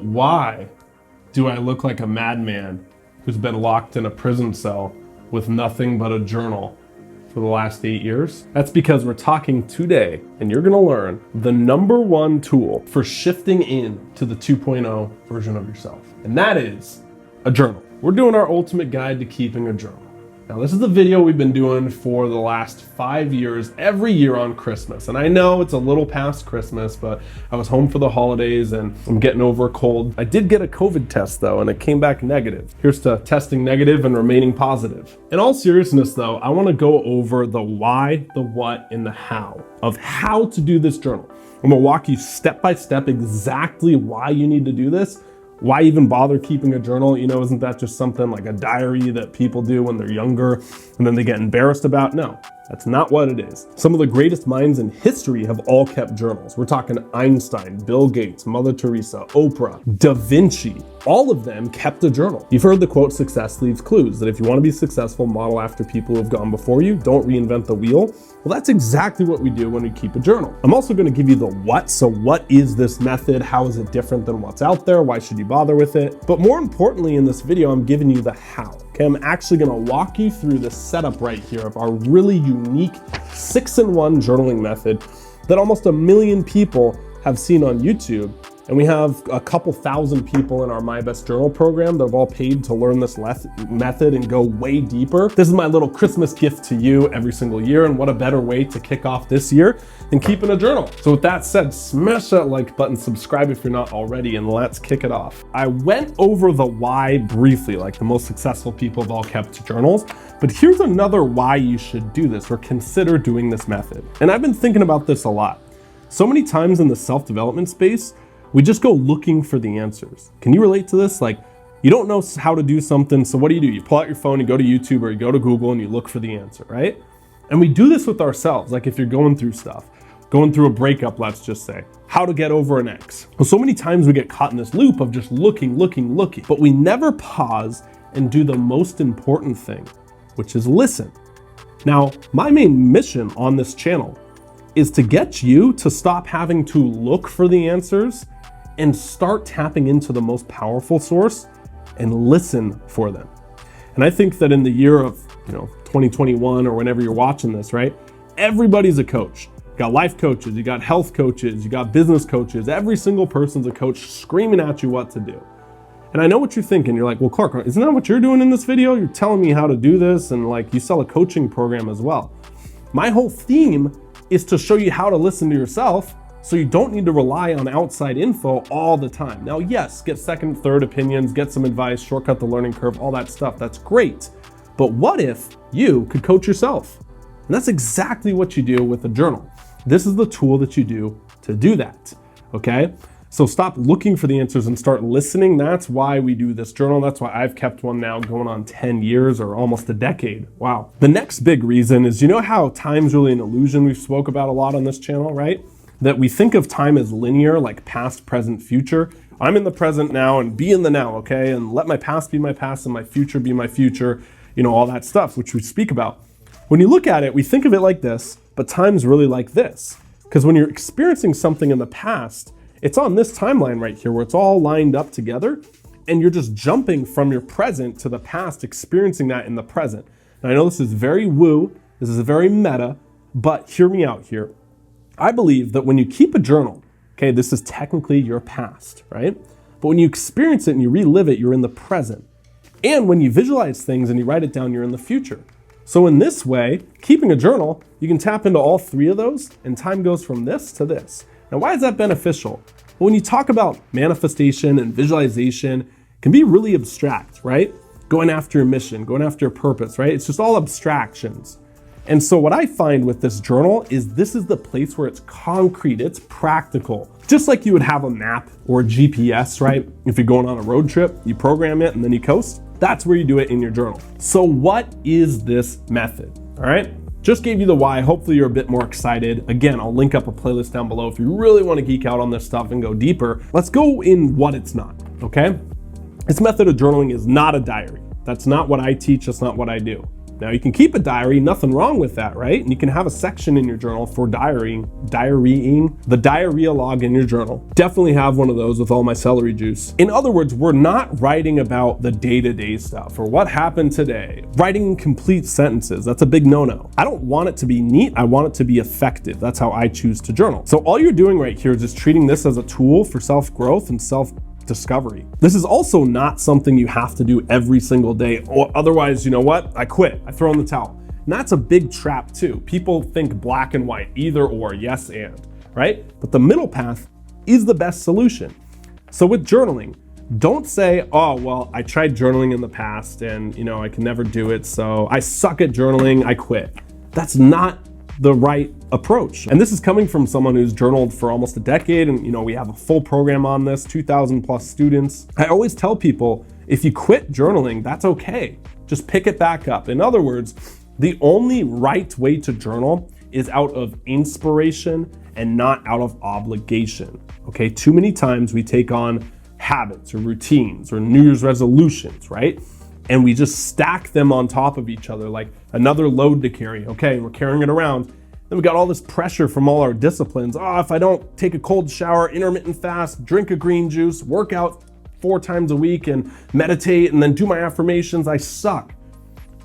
Why do I look like a madman who's been locked in a prison cell with nothing but a journal for the last 8 years? That's because we're talking today, and you're gonna learn the #1 tool for shifting into the 2.0 version of yourself. And that is a journal. We're doing our ultimate guide to keeping a journal. Now, this is the video we've been doing for the last 5 years, every year on Christmas. And I know it's a little past Christmas, but I was home for the holidays and I'm getting over a cold. I did get a COVID test though, and it came back negative. Here's to testing negative and remaining positive. In all seriousness though, I wanna go over the why, the what, and the how of how to do this journal. I'm gonna walk you step by step exactly why you need to do this. Why even bother keeping a journal? You know, isn't that just something like a diary that people do when they're younger and then they get embarrassed about? No, that's not what it is. Some of the greatest minds in history have all kept journals. We're talking Einstein, Bill Gates, Mother Teresa, Oprah, Da Vinci. All of them kept a journal. You've heard the quote, success leaves clues, that if you want to be successful, model after people who have gone before you, don't reinvent the wheel. Well, that's exactly what we do when we keep a journal. I'm also going to give you the what. So what is this method? How is it different than what's out there? Why should you bother with it? But more importantly, in this video, I'm giving you the how. Okay, I'm actually going to walk you through the setup right here of our really unique 6-in-1 journaling method that almost 1 million people have seen on YouTube. And we have a couple thousand people in our My Best Journal program that have all paid to learn this method and go way deeper. This is my little Christmas gift to you every single year, and what a better way to kick off this year than keeping a journal. So with that said, smash that like button, subscribe if you're not already, and let's kick it off. I went over the why briefly, like the most successful people have all kept journals, but here's another why you should do this or consider doing this method. And I've been thinking about this a lot. So many times in the self-development space, we just go looking for the answers. Can you relate to this? Like, you don't know how to do something, so what do? You pull out your phone, you go to YouTube or you go to Google and you look for the answer, right? And we do this with ourselves. Like if you're going through stuff, going through a breakup, let's just say, how to get over an ex. Well, so many times we get caught in this loop of just looking, but we never pause and do the most important thing, which is listen. Now, my main mission on this channel is to get you to stop having to look for the answers and start tapping into the most powerful source and listen for them. And I think that in the year of 2021 or whenever you're watching this, right? Everybody's a coach. You got life coaches, you got health coaches, you got business coaches. Every single person's a coach screaming at you what to do. And I know what you're thinking. You're like, well, Clark, isn't that what you're doing in this video? You're telling me how to do this, and like you sell a coaching program as well. My whole theme is to show you how to listen to yourself so you don't need to rely on outside info all the time. Now, yes, get second, third opinions, get some advice, shortcut the learning curve, all that stuff. That's great. But what if you could coach yourself? And that's exactly what you do with a journal. This is the tool that you do to do that, okay? So stop looking for the answers and start listening. That's why we do this journal. That's why I've kept one now going on 10 years or almost a decade. Wow. The next big reason is, you know how time's really an illusion we've spoke about a lot on this channel, right? That we think of time as linear, like past, present, future. I'm in the present now and be in the now, okay? And let my past be my past and my future be my future, all that stuff, which we speak about. When you look at it, we think of it like this, but time's really like this. Because when you're experiencing something in the past, it's on this timeline right here where it's all lined up together and you're just jumping from your present to the past, experiencing that in the present. Now, I know this is very woo, this is very meta, but hear me out here. I believe that when you keep a journal, okay, this is technically your past, right? But when you experience it and you relive it, you're in the present. And when you visualize things and you write it down, you're in the future. So in this way, keeping a journal, you can tap into all three of those and time goes from this to this. Now, why is that beneficial? Well, when you talk about manifestation and visualization, it can be really abstract, right? Going after your mission, going after your purpose, right? It's just all abstractions. And so what I find with this journal is this is the place where it's concrete, it's practical. Just like you would have a map or a GPS, right? If you're going on a road trip, you program it and then you coast. That's where you do it in your journal. So what is this method, all right? Just gave you the why. Hopefully you're a bit more excited. Again, I'll link up a playlist down below if you really want to geek out on this stuff and go deeper. Let's go in what it's not, okay? This method of journaling is not a diary. That's not what I teach. That's not what I do. Now you can keep a diary, nothing wrong with that, right? And you can have a section in your journal for diarying, the diarrhea log in your journal. Definitely have one of those with all my celery juice. In other words, we're not writing about the day-to-day stuff or what happened today. Writing complete sentences, that's a big no-no. I don't want it to be neat, I want it to be effective. That's how I choose to journal. So all you're doing right here is just treating this as a tool for self-growth and self-discovery. This is also not something you have to do every single day, or otherwise, you know what? I quit, I throw in the towel. And that's a big trap too. People think black and white, either or, yes and, right? But the middle path is the best solution. So with journaling, don't say, oh, well, I tried journaling in the past and I can never do it, so I suck at journaling, I quit. That's not the right approach. And this is coming from someone who's journaled for almost a decade, and we have a full program on this, 2,000 plus students. I always tell people, if you quit journaling, that's okay. Just pick it back up. In other words, the only right way to journal is out of inspiration and not out of obligation. Okay, too many times we take on habits or routines or New Year's resolutions, right? And we just stack them on top of each other like another load to carry. Okay, we're carrying it around. Then we got all this pressure from all our disciplines. Oh, if I don't take a cold shower, intermittent fast, drink a green juice, work out 4 times a week and meditate and then do my affirmations, I suck.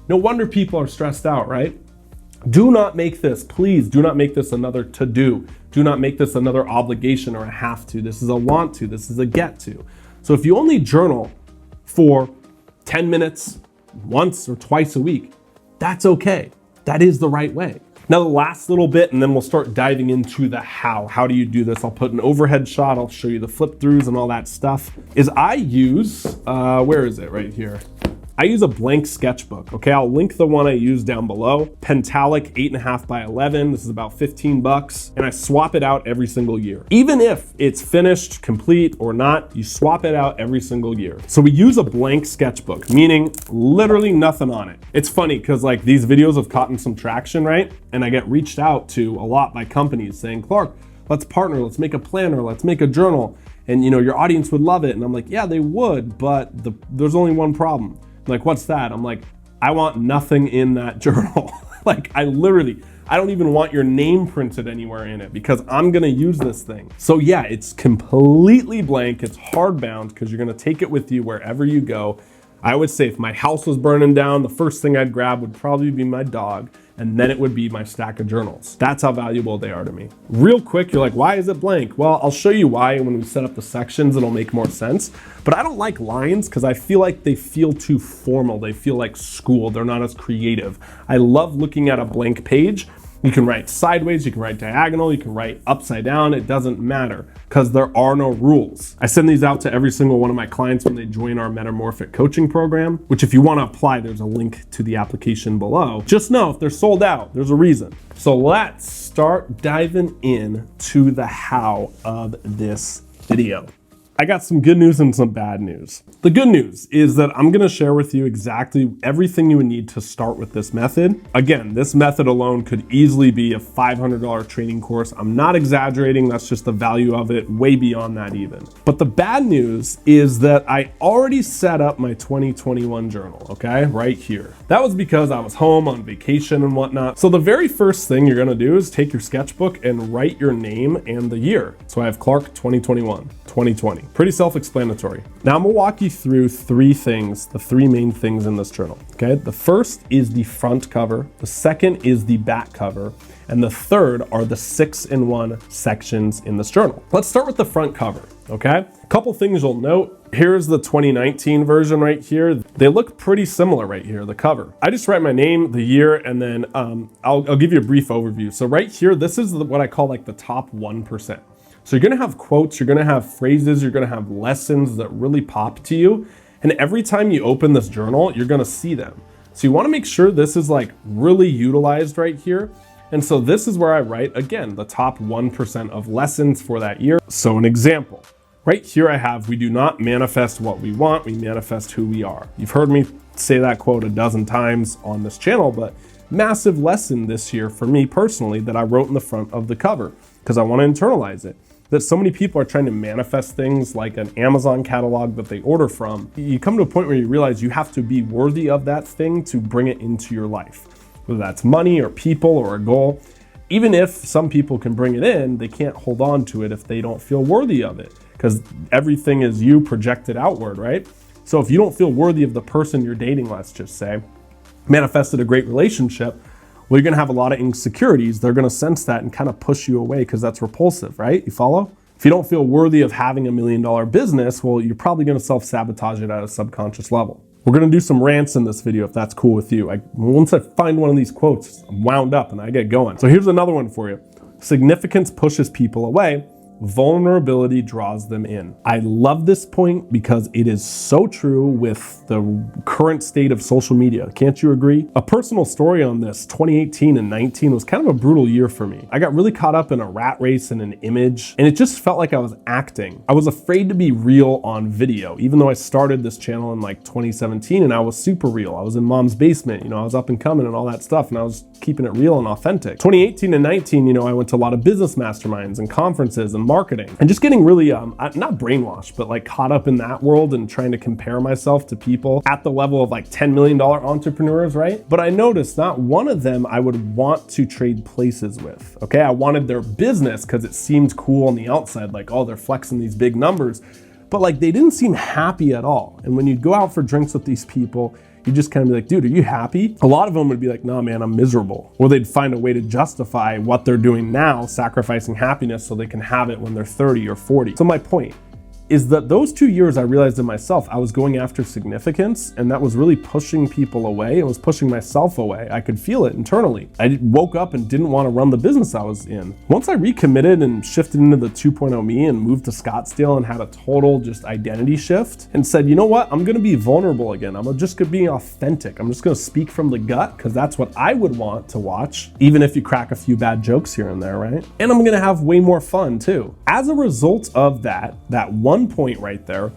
No wonder people are stressed out, right? Do not make this, please do not make this another to-do. Do not make this another obligation or a have to. This is a want to, this is a get to. So if you only journal for 10 minutes once or twice a week, that's okay. That is the right way. Now the last little bit, and then we'll start diving into the how. How do you do this? I'll put an overhead shot, I'll show you the flip throughs and all that stuff, is I use, where is it? Right here. I use a blank sketchbook, okay? I'll link the one I use down below. Pentalic 8.5 by 11. This is about 15 bucks. And I swap it out every single year. Even if it's finished, complete, or not, you swap it out every single year. So we use a blank sketchbook, meaning literally nothing on it. It's funny because like these videos have gotten some traction, right? And I get reached out to a lot by companies saying, Clark, let's partner, let's make a planner, let's make a journal. And your audience would love it. And I'm like, yeah, they would, but there's only one problem. Like, what's that? I'm like, I want nothing in that journal. Like, I don't even want your name printed anywhere in it because I'm gonna use this thing. So yeah, it's completely blank. It's hardbound because you're gonna take it with you wherever you go. I would say if my house was burning down, the first thing I'd grab would probably be my dog, and then it would be my stack of journals. That's how valuable they are to me. Real quick, you're like, why is it blank? Well, I'll show you why when we set up the sections, it'll make more sense. But I don't like lines because I feel like they feel too formal. They feel like school, they're not as creative. I love looking at a blank page. You can write sideways, you can write diagonal, you can write upside down, it doesn't matter because there are no rules. I send these out to every single one of my clients when they join our Metamorphic coaching program, which if you want to apply, there's a link to the application below. Just know if they're sold out, there's a reason. So let's start diving in to the how of this video. I got some good news and some bad news. The good news is that I'm gonna share with you exactly everything you would need to start with this method. Again, this method alone could easily be a $500 training course. I'm not exaggerating, that's just the value of it, way beyond that even. But the bad news is that I already set up my 2021 journal, okay, right here. That was because I was home on vacation and whatnot. So the very first thing you're gonna do is take your sketchbook and write your name and the year. So I have Clark 2021, 2020. Pretty self-explanatory. Now I'm gonna walk you through 3 things, the 3 main things in this journal, okay? The first is the front cover, the second is the back cover, and the third are the 6-in-1 sections in this journal. Let's start with the front cover, okay? A couple things you'll note. Here's the 2019 version right here. They look pretty similar right here, the cover. I just write my name, the year, and then I'll give you a brief overview. So right here, this is what I call like the top 1%. So you're gonna have quotes, you're gonna have phrases, you're gonna have lessons that really pop to you. And every time you open this journal, you're gonna see them. So you wanna make sure this is like really utilized right here. And so this is where I write, again, the top 1% of lessons for that year. So an example, right here I have, we do not manifest what we want, we manifest who we are. You've heard me say that quote a dozen times on this channel, but massive lesson this year for me personally that I wrote in the front of the cover because I wanna internalize it. that so many people are trying to manifest things like an Amazon catalog that they order from. You come to a point where you realize you have to be worthy of that thing to bring it into your life, whether that's money or people or a goal. Even if some people can bring it in, they can't hold on to it if they don't feel worthy of it, because everything is you projected outward, right? So if you don't feel worthy of the person you're dating, let's just say, manifested a great relationship, well, you're gonna have a lot of insecurities. They're gonna sense that and kind of push you away because that's repulsive, right? You follow? If you don't feel worthy of having $1 million business, well, you're probably gonna self-sabotage it at a subconscious level. We're gonna do some rants in this video if that's cool with you. Once I find one of these quotes, I'm wound up and I get going. So here's another one for you. Significance pushes people away. Vulnerability draws them in. I love this point because it is so true with the current state of social media. Can't you agree? A personal story on this, 2018 and 19 was kind of a brutal year for me. I got really caught up in a rat race and an image, and it just felt like I was acting. I was afraid to be real on video, even though I started this channel in like 2017 and I was super real. I was in mom's basement, I was up and coming and all that stuff, and I was keeping it real and authentic. 2018 and 19, I went to a lot of business masterminds and conferences and marketing, and just getting really, not brainwashed, but like caught up in that world and trying to compare myself to people at the level of like $10 million entrepreneurs, right? But I noticed not one of them I would want to trade places with, okay? I wanted their business because it seemed cool on the outside, like, oh, they're flexing these big numbers, but like they didn't seem happy at all. And when you go out for drinks with these people, you just kind of be like, dude, are you happy? A lot of them would be like, nah, man, I'm miserable. Or they'd find a way to justify what they're doing now, sacrificing happiness so they can have it when they're 30 or 40. So my point is that those 2 years I realized in myself, I was going after significance, and that was really pushing people away. It was pushing myself away. I could feel it internally. I woke up and didn't want to run the business I was in. Once I recommitted and shifted into the 2.0 me and moved to Scottsdale and had a total just identity shift and said, you know what? I'm going to be vulnerable again. I'm just going to be authentic. I'm just going to speak from the gut because that's what I would want to watch, even if you crack a few bad jokes here and there, right? And I'm going to have way more fun too. As a result of that one point right there,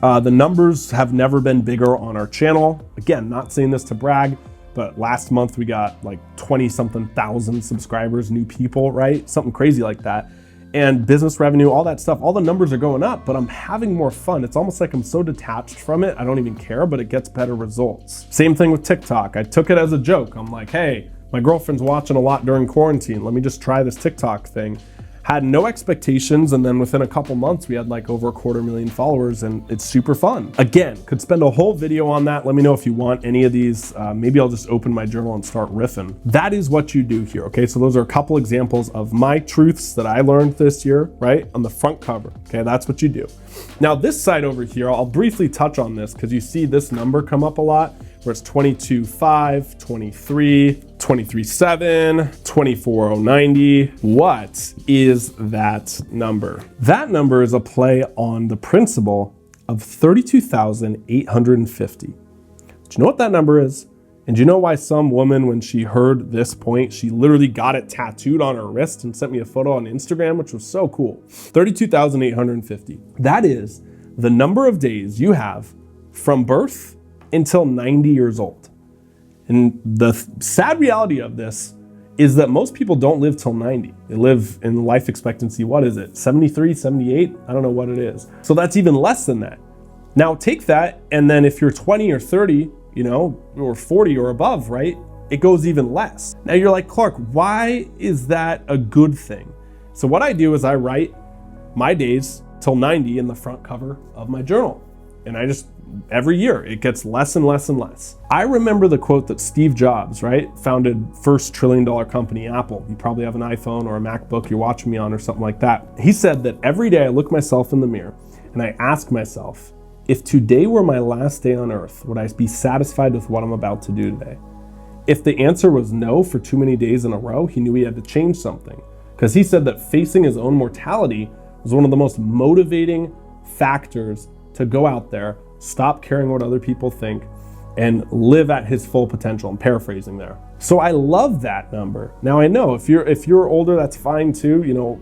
the numbers have never been bigger on our channel. Again, not saying this to brag, but last month we got like 20-something thousand subscribers, new people, right? Something crazy like that. And business revenue, all that stuff, all the numbers are going up, but I'm having more fun. It's almost like I'm so detached from it, I don't even care, but it gets better results. Same thing with TikTok. I took it as a joke. I'm like, hey, my girlfriend's watching a lot during quarantine. Let me just try this TikTok thing. Had no expectations, and then within a couple months we had like over 250,000 followers, and it's super fun. Again, could spend a whole video on that. Let me know if you want any of these. Maybe I'll just open my journal and start riffing. That is what you do here, okay? So those are a couple examples of my truths that I learned this year, right? On the front cover, okay? That's what you do. Now this side over here, I'll briefly touch on this because you see this number come up a lot, where it's 22.5, 23, 23.7, 24,090. What is that number? That number is a play on the principle of 32,850. Do you know what that number is? And do you know why some woman, when she heard this point, she literally got it tattooed on her wrist and sent me a photo on Instagram, which was so cool. 32,850. That is the number of days you have from birth until 90 years old. And the sad reality of this is that most people don't live till 90. They live in life expectancy, what is it, 73, 78? I don't know what it is. So that's even less than that. Now take that, and then if you're 20 or 30, or 40 or above, right, it goes even less. Now you're like, Clark, why is that a good thing? So what I do is I write my days till 90 in the front cover of my journal. And I just, every year, it gets less and less and less. I remember the quote that Steve Jobs, right, founded first $1 trillion company, Apple. You probably have an iPhone or a MacBook you're watching me on or something like that. He said that every day I look myself in the mirror and I ask myself, if today were my last day on earth, would I be satisfied with what I'm about to do today? If the answer was no for too many days in a row, he knew he had to change something. Because he said that facing his own mortality was one of the most motivating factors to go out there, stop caring what other people think, and live at his full potential. I'm paraphrasing there. So I love that number. Now I know if you're older, that's fine too,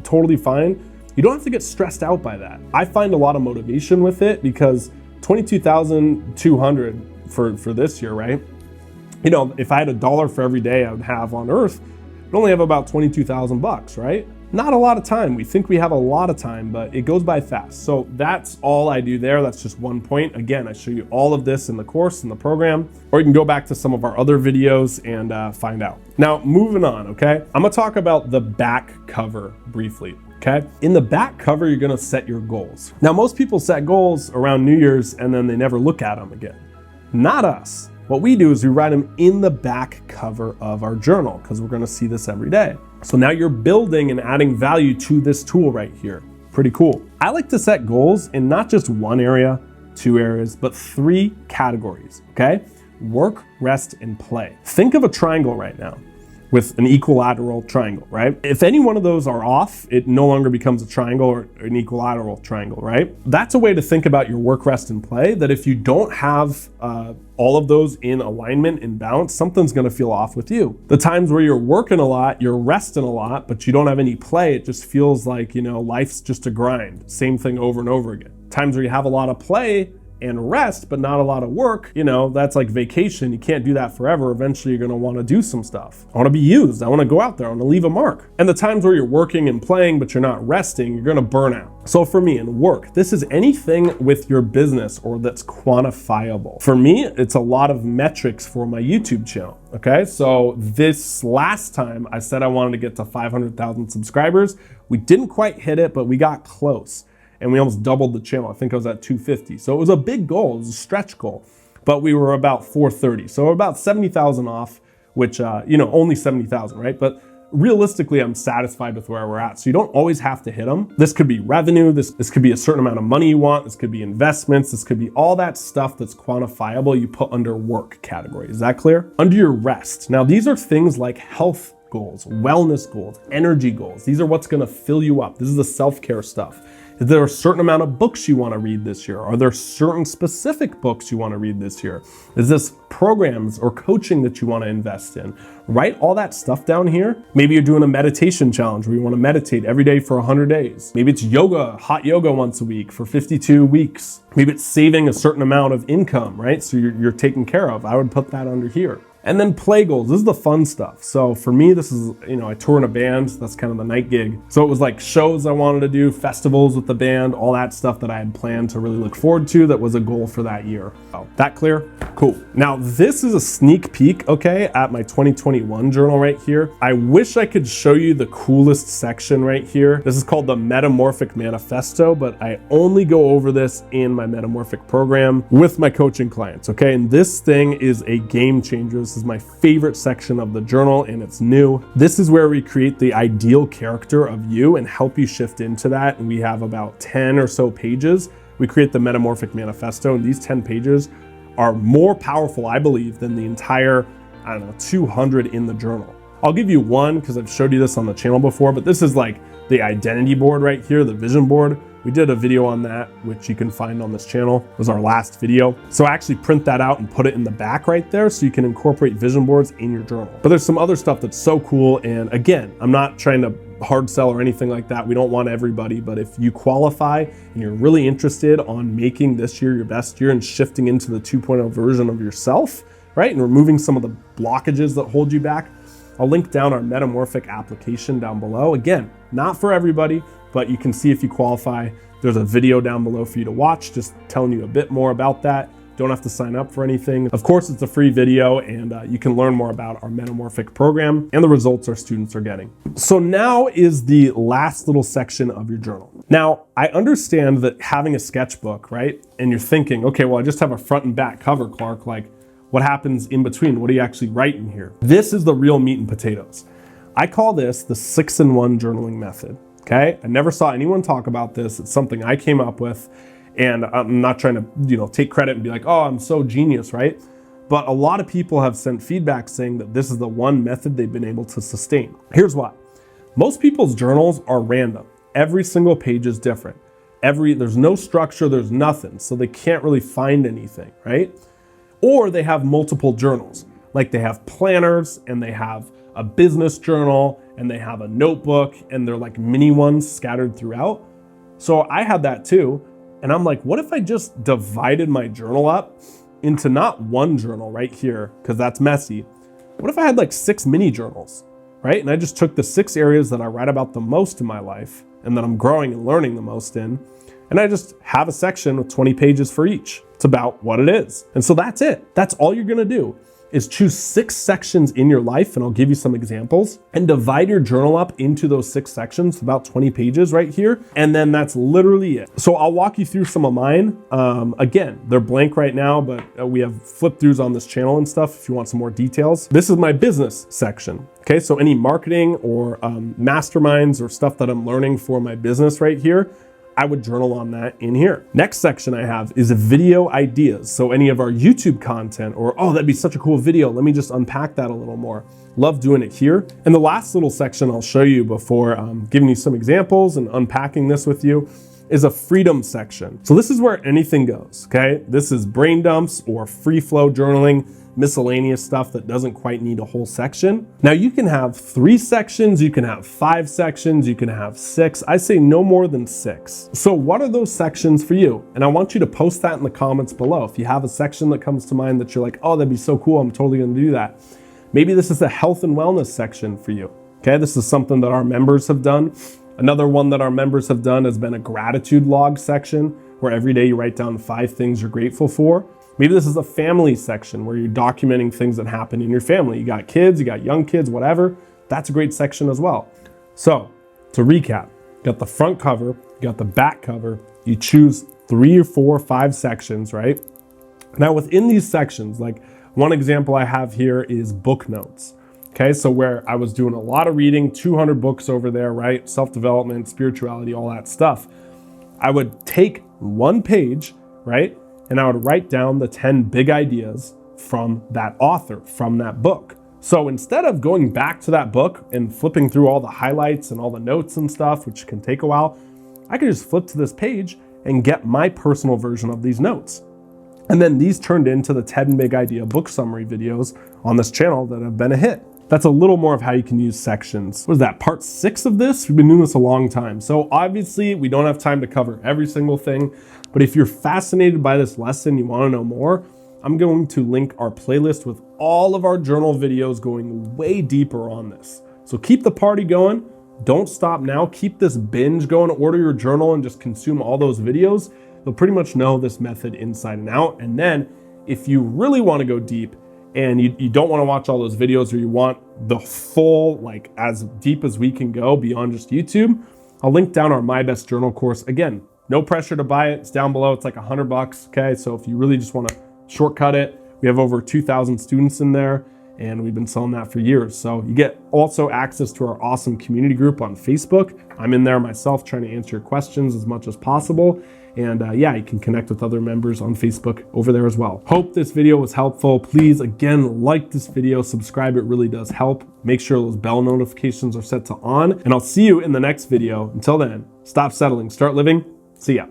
totally fine. You don't have to get stressed out by that. I find a lot of motivation with it because 22,200 for this year, right? If I had $1 for every day I would have on earth, I'd only have about 22,000 bucks, right? not a lot of time. We think we have a lot of time, but it goes by fast. So that's all I do there. That's just one point. Again, I show you all of this in the course, in the program, or you can go back to some of our other videos and find out. Now, moving on, okay? I'm gonna talk about the back cover briefly. Okay. In the back cover, you're going to set your goals. Now, most people set goals around New Year's and then they never look at them again. Not us. What we do is we write them in the back cover of our journal because we're going to see this every day. So now you're building and adding value to this tool right here. Pretty cool. I like to set goals in not just one area, 2 areas, but 3 categories. Okay. Work, rest, and play. Think of a triangle right now, with an equilateral triangle, right? If any one of those are off, it no longer becomes a triangle or an equilateral triangle, right? That's a way to think about your work, rest, and play, that if you don't have all of those in alignment and balance, something's gonna feel off with you. The times where you're working a lot, you're resting a lot, but you don't have any play, it just feels like, you know, life's just a grind. Same thing over and over again. Times where you have a lot of play and rest, but not a lot of work, you know, that's like vacation. You can't do that forever. Eventually, you're gonna wanna do some stuff. I wanna be used. I wanna go out there. I wanna leave a mark. And the times where you're working and playing, but you're not resting, you're gonna burn out. So for me, in work, this is anything with your business or that's quantifiable. For me, it's a lot of metrics for my YouTube channel. Okay, so this last time I said I wanted to get to 500,000 subscribers. We didn't quite hit it, but we got close. And we almost doubled the channel. I think I was at 250. So it was a big goal, it was a stretch goal, but we were about 430. So we're about 70,000 off, which, you know, only 70,000, right? But realistically, I'm satisfied with where we're at. So you don't always have to hit them. This could be revenue. This could be a certain amount of money you want. This could be investments. This could be all that stuff that's quantifiable you put under work category. Is that clear? Under your rest. Now, these are things like health goals, wellness goals, energy goals. These are what's gonna fill you up. This is the self-care stuff. Is there a certain amount of books you want to read this year? Are there certain specific books you want to read this year? Is this programs or coaching that you want to invest in? Write all that stuff down here. Maybe you're doing a meditation challenge where you want to meditate every day for 100 days. Maybe it's yoga, hot yoga once a week for 52 weeks. Maybe it's saving a certain amount of income, right? So you're taken care of. I would put that under here. And then play goals. This is the fun stuff. So for me, this is, you know, I tour in a band. That's kind of the night gig. So it was like shows I wanted to do, festivals with the band, all that stuff that I had planned to really look forward to. That was a goal for that year. So, that clear? Cool. Now this is a sneak peek, okay, at my 2021 journal right here. I wish I could show you the coolest section right here. This is called the Metamorphic Manifesto, but I only go over this in my Metamorphic program with my coaching clients, okay? And this thing is a game changer. This is my favorite section of the journal and it's new. This is where we create the ideal character of you and help you shift into that. And we have about 10 or so pages. We create the Metamorphic Manifesto, and these 10 pages are more powerful, I believe, than the entire, 200 in the journal. I'll give you one because I've showed you this on the channel before, but this is like the identity board right here, the vision board. We did a video on that, which you can find on this channel. It was our last video. So I actually print that out and put it in the back right there so you can incorporate vision boards in your journal. But there's some other stuff that's so cool. And again, I'm not trying to hard sell or anything like that. We don't want everybody, but if you qualify and you're really interested on making this year your best year and shifting into the 2.0 version of yourself, right? And removing some of the blockages that hold you back, I'll link down our Metamorphic application down below. Again, not for everybody, but you can see if you qualify. There's a video down below for you to watch, just telling you a bit more about that. Don't have to sign up for anything. Of course, it's a free video and you can learn more about our Metamorphic program and the results our students are getting. So now is the last little section of your journal. Now, I understand that having a sketchbook, right? And you're thinking, okay, well, I just have a front and back cover, Clark. Like, what happens in between? What do you actually write in here? This is the real meat and potatoes. I call this the 6-in-1 journaling method. Okay, I never saw anyone talk about this. It's something I came up with, and I'm not trying to, take credit and be like, oh, I'm so genius, right? But a lot of people have sent feedback saying that this is the one method they've been able to sustain. Here's why. Most people's journals are random. Every single page is different. There's no structure, there's nothing, so they can't really find anything, right? Or they have multiple journals, like they have planners and they have a business journal and they have a notebook and they're like mini ones scattered throughout. So I had that too. And I'm like, what if I just divided my journal up into not one journal right here, because that's messy. What if I had like 6 mini journals? right? And I just took the 6 areas that I write about the most in my life and that I'm growing and learning the most in, and I just have a section with 20 pages for each. It's about what it is. And so that's it. That's all you're gonna do, is choose 6 sections in your life, and I'll give you some examples, and divide your journal up into those 6 sections, about 20 pages right here, and then that's literally it. So I'll walk you through some of mine. Again, they're blank right now, but we have flip throughs on this channel and stuff if you want some more details. This is my business section, okay? So any marketing or masterminds or stuff that I'm learning for my business right here, I would journal on that in here. Next section I have is video ideas. So any of our YouTube content, or, oh, that'd be such a cool video, let me just unpack that a little more. Love doing it here. And the last little section I'll show you before giving you some examples and unpacking this with you is a freedom section. So this is where anything goes, okay? This is brain dumps or free flow journaling, miscellaneous stuff that doesn't quite need a whole section. Now you can have 3 sections, you can have 5 sections, you can have 6. I say no more than 6. So what are those sections for you? And I want you to post that in the comments below. If you have a section that comes to mind that you're like, oh, that'd be so cool, I'm totally gonna do that. Maybe this is the health and wellness section for you, okay? This is something that our members have done. Another one that our members have done has been a gratitude log section, where every day you write down 5 things you're grateful for. Maybe this is a family section where you're documenting things that happen in your family. You got kids, you got young kids, whatever. That's a great section as well. So to recap, you got the front cover, you got the back cover, you choose 3 or 4 or 5 sections, right? Now within these sections, like one example I have here is book notes. Okay, so where I was doing a lot of reading, 200 books over there, right? Self-development, spirituality, all that stuff. I would take 1 page, right? And I would write down the 10 big ideas from that author, from that book. So instead of going back to that book and flipping through all the highlights and all the notes and stuff, which can take a while, I could just flip to this page and get my personal version of these notes. And then these turned into the 10 big idea book summary videos on this channel that have been a hit. That's a little more of how you can use sections. What is that, part 6 of this? We've been doing this a long time. So obviously we don't have time to cover every single thing, but if you're fascinated by this lesson, you wanna know more, I'm going to link our playlist with all of our journal videos going way deeper on this. So keep the party going. Don't stop now. Keep this binge going. Order your journal and just consume all those videos. You'll pretty much know this method inside and out. And then if you really wanna go deep, and you don't want to watch all those videos, or you want the full, like as deep as we can go beyond just YouTube, I'll link down our My Best Journal course. Again, no pressure to buy it. It's down below. It's like $100, okay? So if you really just want to shortcut it, we have over 2,000 students in there, and we've been selling that for years. So you get also access to our awesome community group on Facebook. I'm in there myself trying to answer your questions as much as possible. And yeah, you can connect with other members on Facebook over there as well. Hope this video was helpful. Please, again, like this video, subscribe. It really does help. Make sure those bell notifications are set to on, and I'll see you in the next video. Until then, stop settling, start living. See ya.